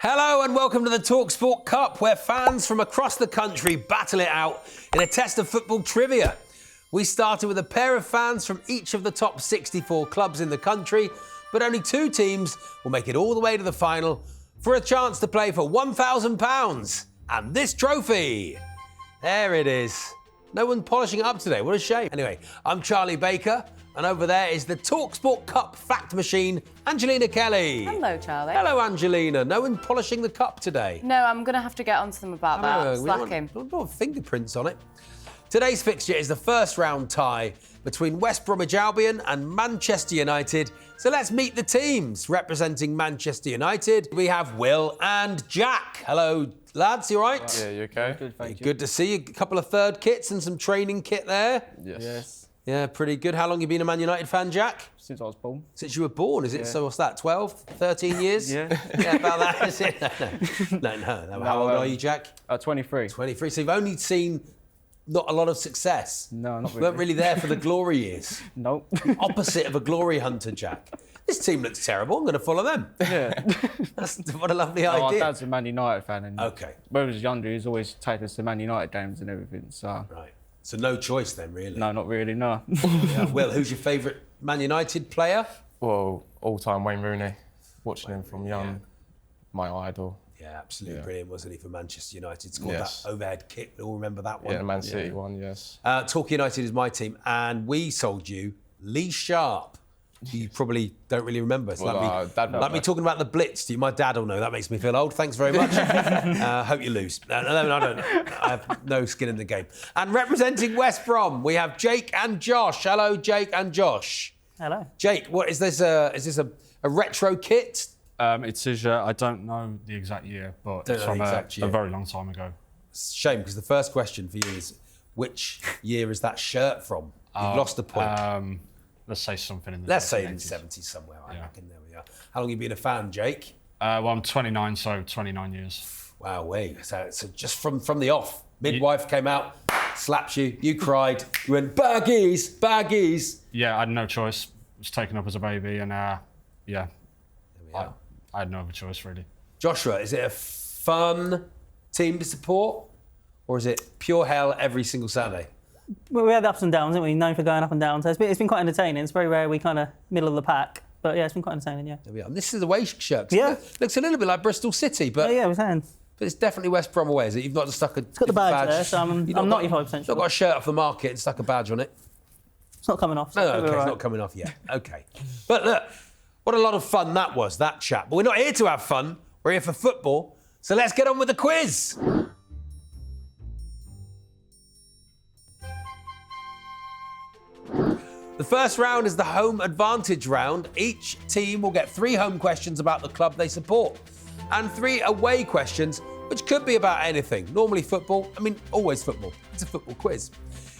Hello and welcome to the talkSPORT Cup, where fans from across the country battle it out in a test of football trivia. We started with a pair of fans from each of the top 64 clubs in the country, but only 2 teams will make it all the way to the final for a chance to play for £1,000 and this trophy. There it is. No one polishing it up today. What a shame. Anyway, I'm Charlie Baker, and over there is the talkSPORT Cup fact machine, Angelina Kelly. Hello, Charlie. Hello, Angelina. No one polishing the cup today. No, I'm going to have to get onto them about that. Slacking. We don't want fingerprints on it. Today's fixture is the first round tie between West Bromwich Albion and Manchester United. So let's meet the teams. Representing Manchester United, we have Will and Jack. Hello, lads. You all right? Yeah, you okay? Good, thank you. Good to see you. A couple of third kits and some training kit there. Yes. Yeah, pretty good. How long have you been a Man United fan, Jack? Since I was born. Since you were born, is it? So what's that, 12, 13 years? Yeah. Yeah, about that, is it? No. How old are you, Jack? 23. 23. So you've only seen not a lot of success. No, not You really. weren't really there for the glory years. Nope. Opposite of a glory hunter, Jack. This team looks terrible. I'm going to follow them. Yeah. What a lovely My idea. dad's a Man United fan, and Okay. when I was younger, he was always taking us to Man United games and everything. So Right. So no choice then, really. no, not really. No. Yeah. Will, who's your favourite Man United player? Well, all-time Wayne Rooney. Watching him from young, my idol. Yeah, absolutely brilliant, wasn't he, for Manchester United? Scored Yes. that overhead kick. We all remember that one. Yeah, the Man City one, yes. Talk United is my team, and we sold you Lee Sharp. You probably don't really remember. It's Well, Dad like me talking about the Blitz. My dad will know. That makes me feel old. Thanks very much. Hope you lose. No, I don't. I have no skin in the game. And representing West Brom, we have Jake and Josh. Hello, Jake and Josh. Hello. Jake, what is this? Is this a retro kit? It is, I don't know the exact year, but Don't it's know the from exact year. a very long time ago. It's a shame, because the first question for you is, which year is that shirt from? You've lost a point. Let's say something in the Let's say in the 1980s. 70s somewhere, I Yeah. reckon. There we are. How long have you been a fan, Jake? Well, I'm 29, so 29 years. Wow, wait. So just from the off, midwife came out, slapped you, you cried, you went, baggies. Yeah, I had no choice. I was taken up as a baby, and There we are. I had no other choice, really. Joshua, is it a fun team to support, or is it pure hell every single Saturday? Well, we had ups and downs, haven't we? Known for going up and down. So it's been quite entertaining. It's very rare we kind of middle of the pack. But yeah, it's been quite entertaining, yeah. There we are. And this is a away shirt. Yeah. Looks a little bit like Bristol City, but, Yeah, we're saying. but it's definitely West Brom away, is it? You've not just stuck a It's got the badge there, so I'm 95% sure. Not got a shirt off the market and stuck a badge on it. It's not coming off. So No, we're okay, all it's right. not coming off yet. Okay. But look, what a lot of fun that was, that chat. But we're not here to have fun. We're here for football. So let's get on with the quiz. The first round is the home advantage round. Each team will get 3 home questions about the club they support and 3 away questions, which could be about anything. Normally football. I mean, always football. It's a football quiz.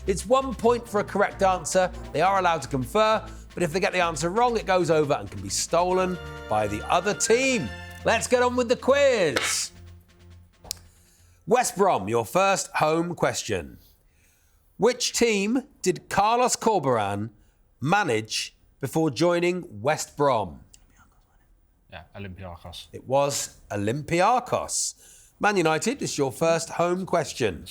It's 1 point for a correct answer. They are allowed to confer, but if they get the answer wrong, it goes over and can be stolen by the other team. Let's get on with the quiz. West Brom, your first home question. Which team did Carlos Corberán manage before joining West Brom? Yeah, Olympiacos. It was Olympiacos. Man United is your first home question.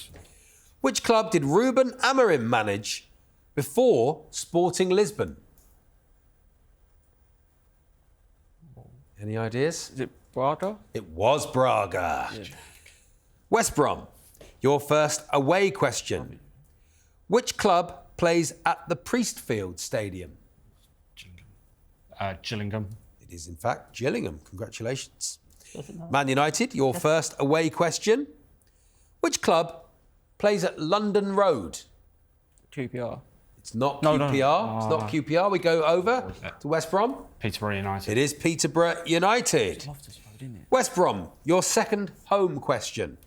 Which club did Ruben Amorim manage before Sporting Lisbon? Any ideas? Is it Bravado? It was Braga. West Brom, your first away question. Which club plays at the Priestfield Stadium? Gillingham. It is, in fact, Gillingham. Congratulations. Man United, your first away question. Which club plays at London Road? QPR. It's not No, QPR. no. It's not QPR. We go over to West Brom. Peterborough United. It is Peterborough United. West Brom, your second home question.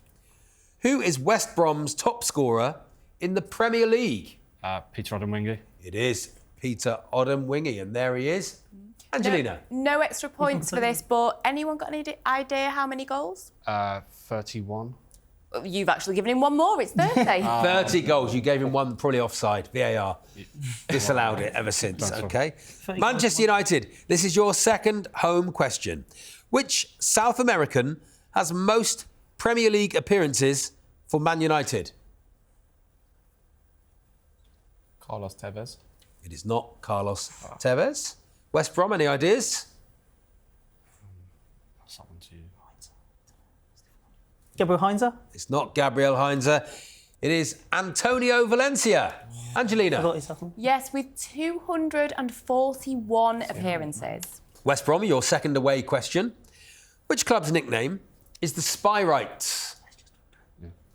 Who is West Brom's top scorer in the Premier League? Peter Odemwingie. It is Peter Odemwingie, and there he is. Angelina. No extra points for this, but anyone got any idea how many goals? 31. You've actually given him one more. It's 30. 30 goals. You gave him one probably offside. VAR disallowed it ever since. Okay. Manchester United, this is your second home question. Which South American has most Premier League appearances for Man United? Carlos Tevez. It is not Carlos Tevez. West Brom, any ideas? That's that one to you. Gabriel Heinze? It's not Gabriel Heinze. It is Antonio Valencia. Angelina. Forgot his second. Yes, with 241 appearances. West Brom, your second away question. Which club's nickname is the Spyrites?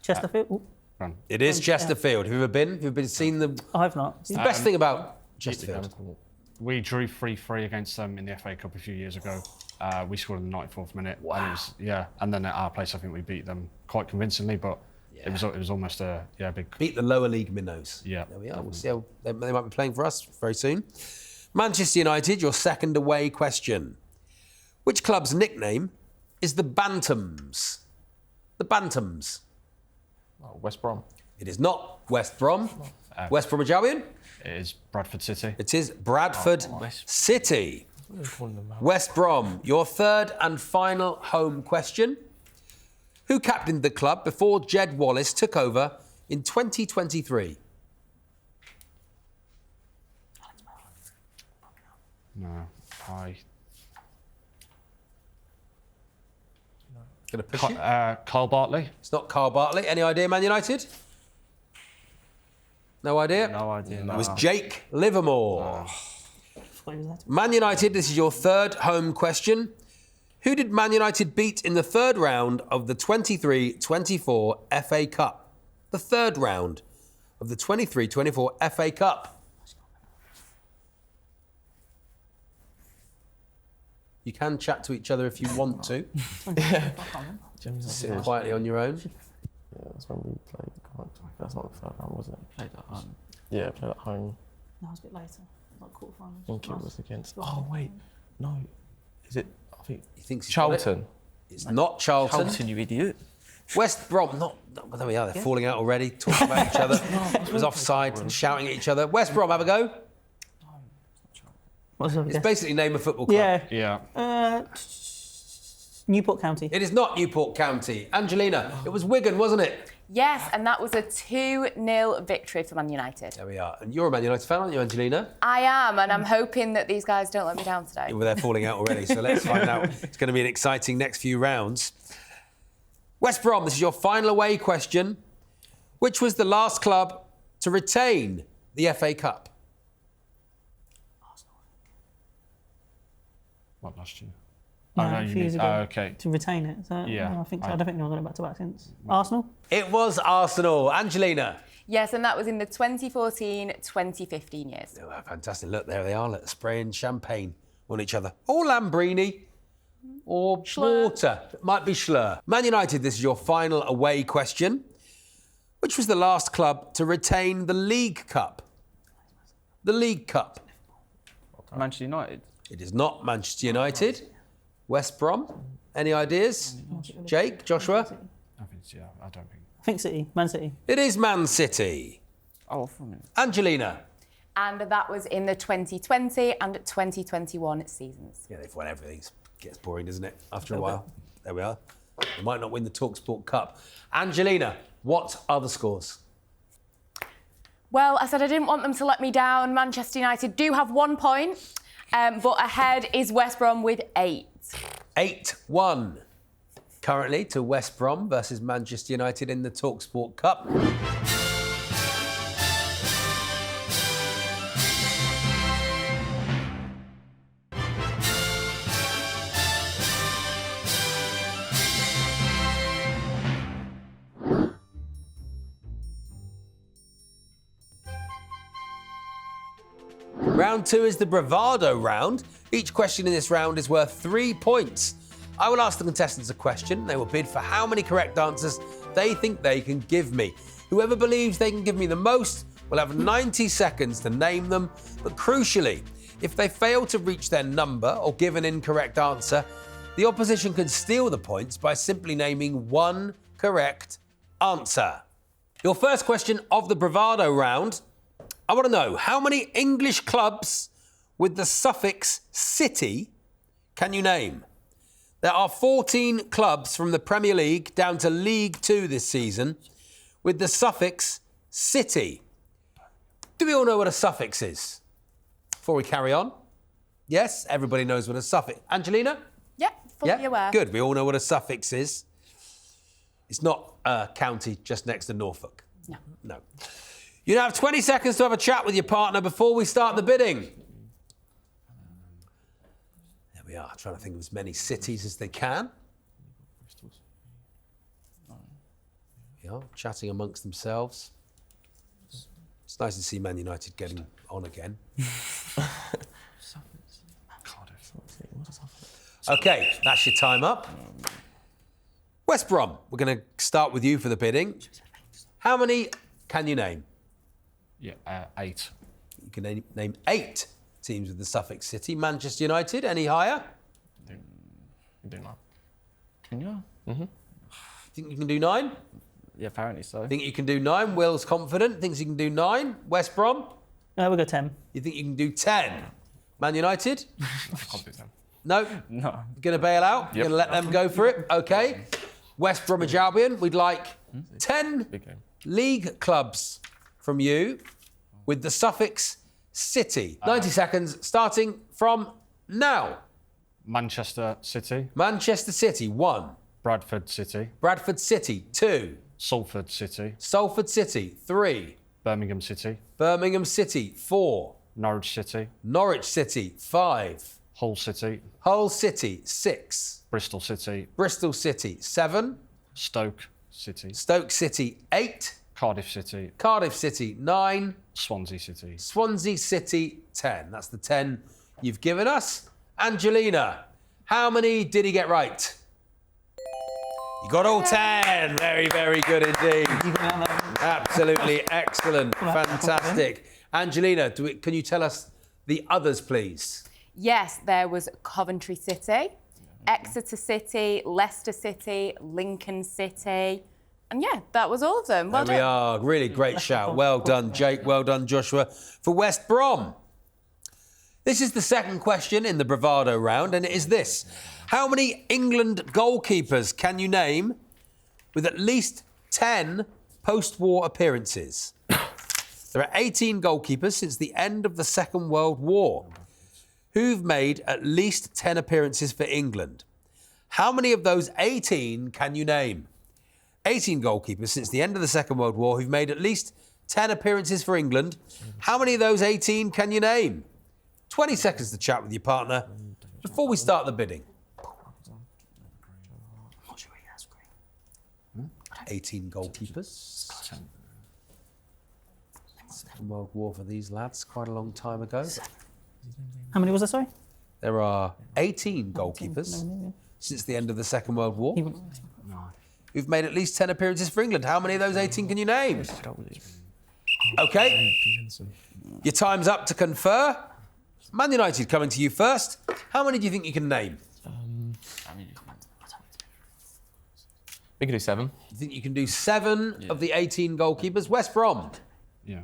Chesterfield? Ooh, It is Chesterfield. Have you ever been? Have you ever seen them? I've not. It's the best thing about Chesterfield. We drew 3-3 against them in the FA Cup a few years ago. We scored in the 94th minute. Wow. And it was, and then at our place, I think we beat them quite convincingly, but it was almost a big. Beat the lower league minnows. Yeah. There we are. We'll see how they might be playing for us very soon. Manchester United, your second away question. Which club's nickname is the Bantams? The Bantams. Oh, West Brom. It is not West Brom. West Bromwich Albion. It is Bradford City. It is Bradford City. West Brom, your third and final home question. Who captained the club before Jed Wallace took over in 2023? No, Gonna push you. Carl Bartley. It's not Carl Bartley. Any idea, Man United? No idea? No idea. It was Jake Livermore. What was that? Man United, this is your third home question. Who did Man United beat in the third round of the 23-24 FA Cup? The third round of the 23-24 FA Cup. You can chat to each other if you want to. Sit quietly on your own. Yeah, that's when we played. That's not the third round, was it? Played at home. Yeah, played at home. No, it was a bit later. Like quarterfinals. I think it was against. Oh wait, no. Is it? I think He thinks he's got it. Charlton. It's not Charlton. Charlton, you idiot. West Brom, not well, there we are, they're falling out already, talking about each other. It was offside and shouting at each other. West Brom, have a go. What's the It's guess? basically name a football club. Yeah. Yeah. Newport County. It is not Newport County. Angelina, it was Wigan, wasn't it? Yes, and that was a 2-0 victory for Man United. There we are. And you're a Man United fan, aren't you, Angelina? I am, and I'm hoping that these guys don't let me down today. Well, they're falling out already, so let's find out. It's going to be an exciting next few rounds. West Brom, this is your final away question. Which was the last club to retain the FA Cup? What, last year? Yeah, oh, no, a you few mean, years ago. okay. To retain it. So, Yeah. I think so. I don't think they've got it back to back since. Arsenal? It was Arsenal. Angelina. Yes, and that was in the 2014-2015 years. Oh, fantastic. Look, there they are, spraying champagne on each other. Or Lambrini. Or Mortar. It might be Schlur. Man United, this is your final away question. Which was the last club to retain the League Cup? The League Cup. Manchester United. It is not Manchester United. West Brom. Any ideas? Jake, Joshua? I think, I don't think. I think City. Man City. It is Man City. Oh, from it. Angelina. And that was in the 2020 and 2021 seasons. Yeah, they've won everything. It gets boring, doesn't it? After a while. There we are. They might not win the talkSPORT Cup. Angelina, what are the scores? Well, I said I didn't want them to let me down. Manchester United do have 1 point, but ahead is West Brom with 8. 8-1 currently to West Brom versus Manchester United in the talkSPORT Cup. Round 2 is the Bravado round. Each question in this round is worth 3 points. I will ask the contestants a question. They will bid for how many correct answers they think they can give me. Whoever believes they can give me the most will have 90 seconds to name them. But crucially, if they fail to reach their number or give an incorrect answer, the opposition can steal the points by simply naming one correct answer. Your first question of the Bravado round. I want to know, how many English clubs with the suffix city can you name? There are 14 clubs from the Premier League down to League 2 this season with the suffix city. Do we all know what a suffix is? Before we carry on. Yes, everybody knows what a suffix... Angelina? Yeah, fully aware. Good. We all know what a suffix is. It's not a county just next to Norfolk. No. You now have 20 seconds to have a chat with your partner before we start the bidding. There we are, trying to think of as many cities as they can. They are chatting amongst themselves. It's nice to see Man United getting on again. OK, that's your time up. West Brom, we're going to start with you for the bidding. How many can you name? Yeah, 8. You can name 8 teams with the suffix city. Manchester United, any higher? You do not. Can you? Think you can do 9? Yeah, apparently so. Think you can do 9? Will's confident, thinks you can do 9. West Brom? We'll go 10. You think you can do 10? Man United? I can't do them. No? No. Going to bail out? Going to let them go for it? OK. West Bromwich Albion, we'd like 10 Big game. league clubs from you with the suffix city. 90 seconds, starting from now. Manchester City, Manchester City, 1. Bradford City, Bradford City, 2. Salford City, Salford City, 3. Birmingham City, Birmingham City, 4. Norwich City, Norwich City, 5. Hull City, Hull City, 6. Bristol City, Bristol City, 7. Stoke City, Stoke City, 8. Cardiff City, Cardiff City, 9. Swansea City. Swansea City, 10. That's the 10 you've given us. Angelina, how many did he get right? You got all 10. Very, very good indeed. Absolutely excellent. Fantastic. Angelina, can you tell us the others, please? Yes, there was Coventry City, Exeter City, Leicester City, Lincoln City. And yeah, that was all of them. Well There we done. are. Really great shout. Well done, Jake. Well done, Joshua. For West Brom. This is the second question in the Bravado round, and it is this. How many England goalkeepers can you name with at least 10 post-war appearances? There are 18 goalkeepers since the end of the Second World War who've made at least 10 appearances for England. How many of those 18 can you name? 18 goalkeepers since the end of the Second World War who've made at least 10 appearances for England. How many of those 18 can you name? 20 seconds to chat with your partner before we start the bidding. 18 goalkeepers. Second World War for these lads, quite a long time ago. How many was there, sorry? There are 18 goalkeepers since the end of the Second World War who've made at least 10 appearances for England. How many of those 18 can you name? OK. Your time's up to confer. Man United coming to you first. How many do you think you can name? We can do 7. You think you can do 7 of the 18 goalkeepers? West Brom. Yeah.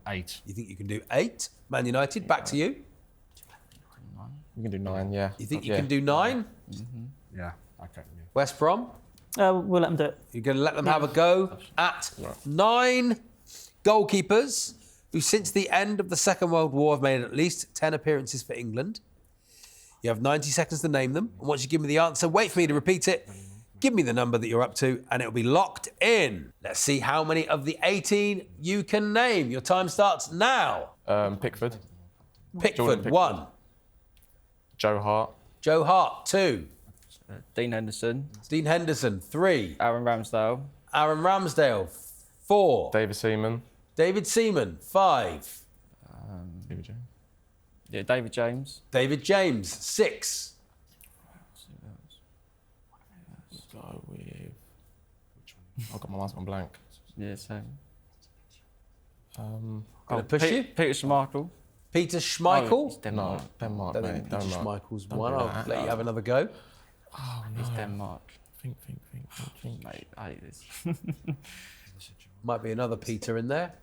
8. You think you can do 8? Man United, back to you. We can do 9, yeah. You think you can do 9? Yeah. Okay. Yeah. West Brom. We'll let them do it. You're going to let them have a go at 9 goalkeepers who, since the end of the Second World War, have made at least 10 appearances for England. You have 90 seconds to name them. And once you give me the answer, wait for me to repeat it. Give me the number that you're up to, and it'll be locked in. Let's see how many of the 18 you can name. Your time starts now. Pickford. Pickford, 1. Joe Hart. Joe Hart, 2. Dean Henderson. Dean Henderson, 3. Aaron Ramsdale. Aaron Ramsdale, 4. David Seaman. David Seaman, 5. David James. Yeah, David James. David James, 6. Go with... I've got my last one blank. Yeah, same. Gonna push you? Peter Schmeichel. Peter Schmeichel. Oh, he's Denmark. No, Denmark, I don't mate. think Peter Denmark. Schmeichel's Don't one. do I'll that. let you have another go. Oh, no. He's Denmark. Think. Mate, I hate this. Might be another Peter in there.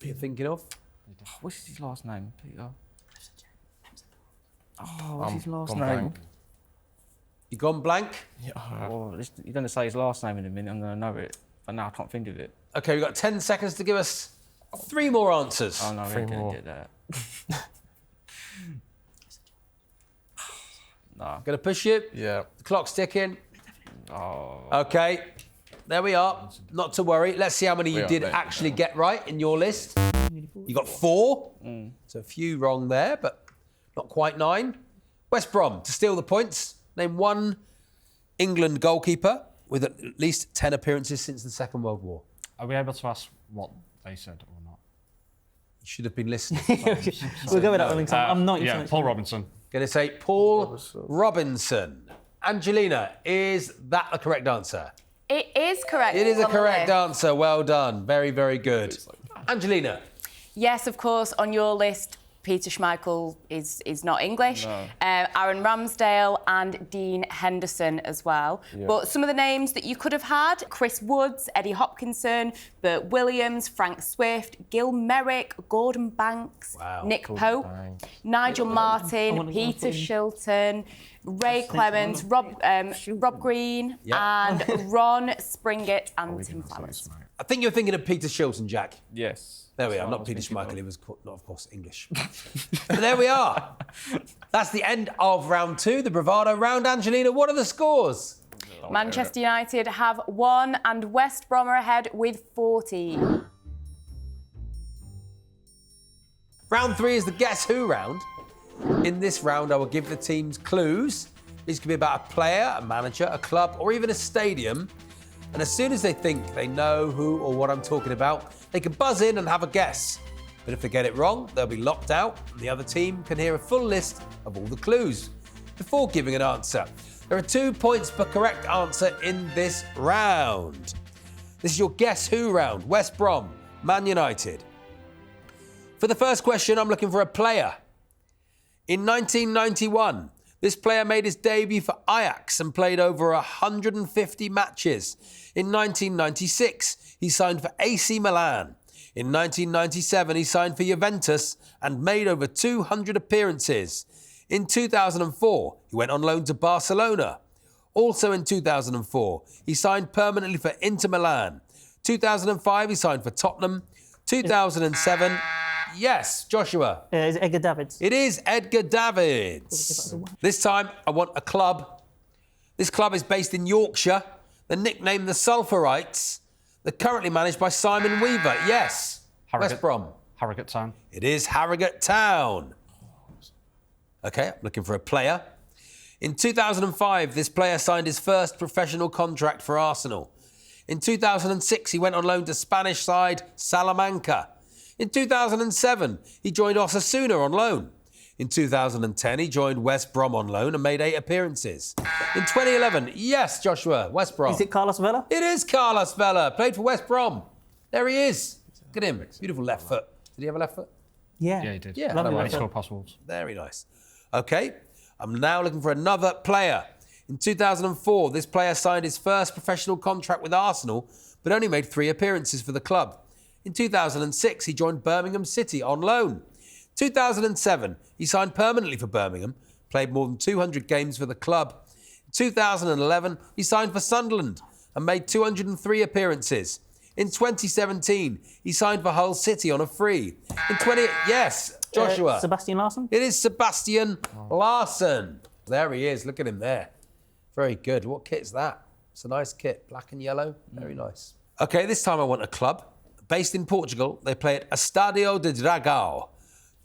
You're thinking of? What's his last name? Peter. Oh, what's his last gone name? blank. You gone blank? Oh, you're going to say his last name in a minute. I'm going to know it, but now I can't think of it. OK, we've got 10 seconds to give us 3 more answers. Oh no, I Three ain't going more. to get that. Nah. Going to push you? Yeah. The clock's ticking. Oh. OK, there we are. Not to worry. Let's see how many you are did there. actually get right in your list. You got 4. So a few wrong there, but not quite 9. West Brom, to steal the points, name 1 England goalkeeper with at least 10 appearances since the Second World War. Are we able to ask what they said or not? You should have been listening. We'll go with that one. Because I'm not. Yeah, Paul Robinson. Going to say Paul Robinson. Angelina, is that a correct answer? It is correct. It is a on the correct list. answer. Well done. Very, very good. Angelina. Yes, of course, on your list, Peter Schmeichel is not English. No. Aaron Ramsdale and Dean Henderson as well. But some of the names that you could have had, Chris Woods, Eddie Hopkinson, Bert Williams, Frank Swift, Gil Merrick, Gordon Banks, Nick Pope, Banks. Nigel Martin, wanna go Peter for- Shilton, Ray Clements, Rob Green, and Ron Springett and Tim Flowers. I think you're thinking of Peter Shilton, Jack. Yes. There we That's are. what I Not was Peter thinking Schmeichel. of. He was not, of course, English. But there we are. That's the end of round 2, the Bravado round. Angelina, what are the scores? Manchester United have 1 and West Brom are ahead with 40. Round 3 is the Guess Who round. In this round, I will give the teams clues. These could be about a player, a manager, a club, or even a stadium. And as soon as they think they know who or what I'm talking about, they can buzz in and have a guess. But if they get it wrong, they'll be locked out, and the other team can hear a full list of all the clues before giving an answer. There are 2 points per correct answer in this round. This is your Guess Who round. West Brom, Man United. For the first question, I'm looking for a player. In 1991, this player made his debut for Ajax and played over 150 matches. In 1996, he signed for AC Milan. In 1997, he signed for Juventus and made over 200 appearances. In 2004, he went on loan to Barcelona. Also in 2004, he signed permanently for Inter Milan. 2005, he signed for Tottenham. 2007, yes, Joshua. Is it Edgar Davids? It is Edgar Davids. This time, I want a club. This club is based in Yorkshire. They're nicknamed the Sulphurites. They're currently managed by Simon Weaver. Yes, West Brom. Harrogate Town. It is Harrogate Town. OK, I'm looking for a player. In 2005, this player signed his first professional contract for Arsenal. In 2006, he went on loan to Spanish side Salamanca. In 2007, he joined Osasuna on loan. In 2010, he joined West Brom on loan and made 8 appearances. In 2011, yes, Joshua, West Brom. Is it Carlos Vela? It is Carlos Vela, played for West Brom. There he is. Look at him. Beautiful left foot. Did he have a left foot? Yeah. Yeah, he did. Yeah, Lovely He left foot. scored past Wolves. Very nice. OK, I'm now looking for another player. In 2004, this player signed his first professional contract with Arsenal, but only made 3 appearances for the club. In 2006, he joined Birmingham City on loan. 2007, he signed permanently for Birmingham, played more than 200 games for the club. In 2011, he signed for Sunderland and made 203 appearances. In 2017, he signed for Hull City on a free. Yes, Joshua. Sebastian Larsson? It is Sebastian Larsson. There he is. Look at him there. Very good. What kit's that? It's a nice kit. Black and yellow. Very nice. OK, this time I want a club. Based in Portugal, they play at Estádio de Dragão.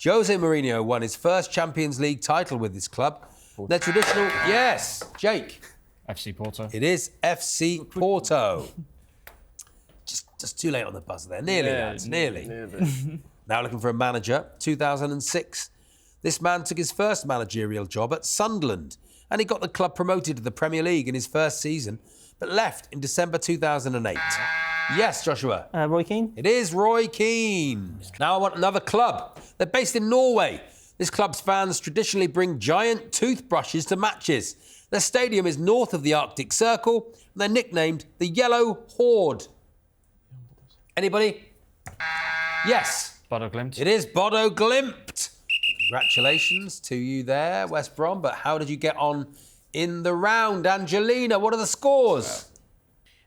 Jose Mourinho won his first Champions League title with this club. They're traditional... Yes, Jake. FC Porto. It is FC Porto. Just too late on the buzzer there. Nearly, lads. Nearly. Now looking for a manager. 2006. This man took his first managerial job at Sunderland, and he got the club promoted to the Premier League in his first season, but left in December 2008. Yes, Joshua. Roy Keane? It is Roy Keane. Now I want another club. They're based in Norway. This club's fans traditionally bring giant toothbrushes to matches. Their stadium is north of the Arctic Circle, and they're nicknamed the Yellow Horde. Anybody? Yes. Bodo Glimt. It is Bodo Glimt. Congratulations to you there, West Brom. But how did you get on in the round? Angelina, what are the scores?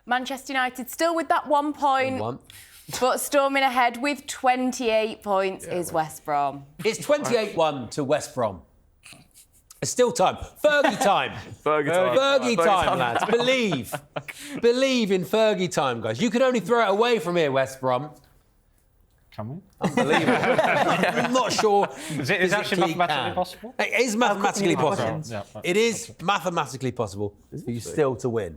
Manchester United still with that 1 point. 1-1. But storming ahead with 28 points is West Brom. It's 28-1 to West Brom. It's still time. Fergie time. Fergie time, lads. Believe in Fergie time, guys. You can only throw it away from here, West Brom. Can we? Unbelievable. I'm not sure. Is it actually mathematically possible? It is mathematically possible. questions. Yeah, It is mathematically possible for you still to win.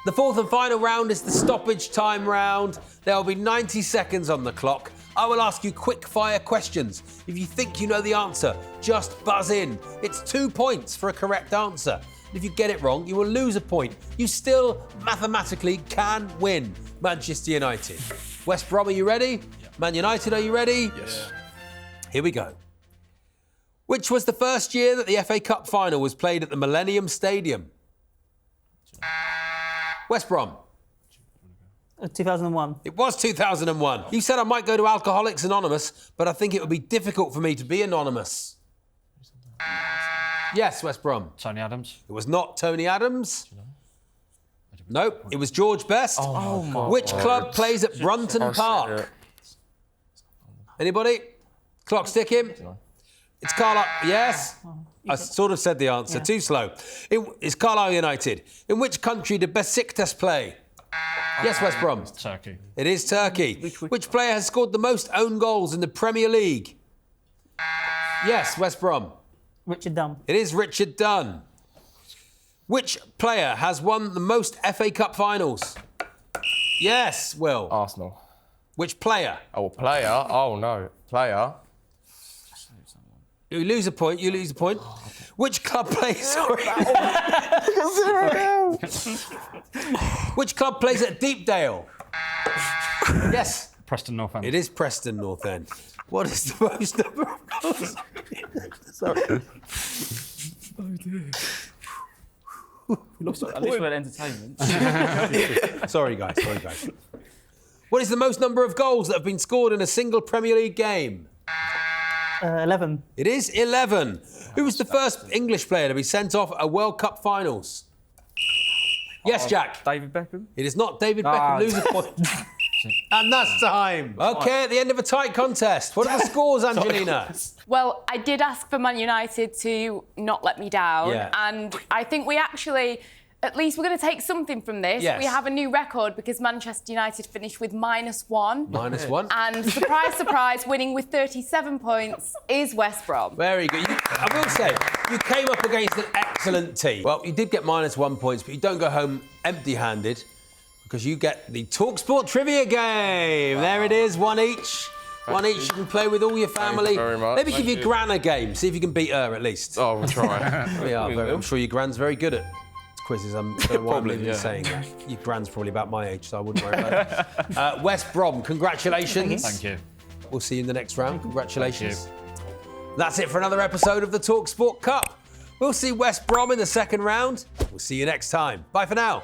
The fourth and final round is the stoppage time round. There will be 90 seconds on the clock. I will ask you quick-fire questions. If you think you know the answer, just buzz in. It's 2 points for a correct answer. If you get it wrong, you will lose a point. You still mathematically can win. Manchester United. West Brom, are you ready? Yep. Man United, are you ready? Yes. Here we go. Which was the first year that the FA Cup final was played at the Millennium Stadium? West Brom. 2001. It was 2001. You said I might go to Alcoholics Anonymous, but I think it would be difficult for me to be anonymous. Yes, West Brom. Tony Adams. It was not Tony Adams. Nope, it was George Best. Oh my Which club plays at Brunton Park? Anybody? Clock's ticking. It's Carlisle. Yes? I sort of said the answer. Yeah. Too slow. It's Carlisle United. In which country did Besiktas play? Yes, West Brom. Turkey. It is Turkey. Which player has scored the most own goals in the Premier League? Yes, West Brom. Richard Dunn. It is Richard Dunn. Which player has won the most FA Cup finals? Yes, Will. Arsenal. Which player? Oh, player? Oh, no. Player? You lose a point, you lose a point. Which club plays... Which club plays at Deepdale? Yes. Preston North End. It is Preston North End. What is the most number of goals? Sorry. At least we're entertainment. Sorry, guys. What is the most number of goals that have been scored in a single Premier League game? 11. It is 11. Who was the first English player to be sent off at a World Cup finals? Yes, Jack. David Beckham. It is not David Beckham. Lose a point. And that's time. OK, at the end of a tight contest. What are the scores, Angelina? Well, I did ask for Man United to not let me down. Yeah. And I think we actually, at least we're going to take something from this. Yes. We have a new record because Manchester United finished with -1. -1. And surprise, surprise, winning with 37 points is West Brom. Very good. I will say, you came up against an excellent team. Well, you did get -1 points, but you don't go home empty-handed because you get the talkSPORT trivia game. There it is, one each. One each you can play with all your family. Thank you very much. Maybe give Thank your you. gran a game. See if you can beat her at least. Oh, we'll try. I'm sure your gran's very good at quizzes. I don't know why I'm Probably, even yeah. saying that. Your gran's probably about my age, so I wouldn't worry about it. West Brom, congratulations. Thank you. We'll see you in the next round. Congratulations. That's it for another episode of the talkSPORT Cup. We'll see West Brom in the second round. We'll see you next time. Bye for now.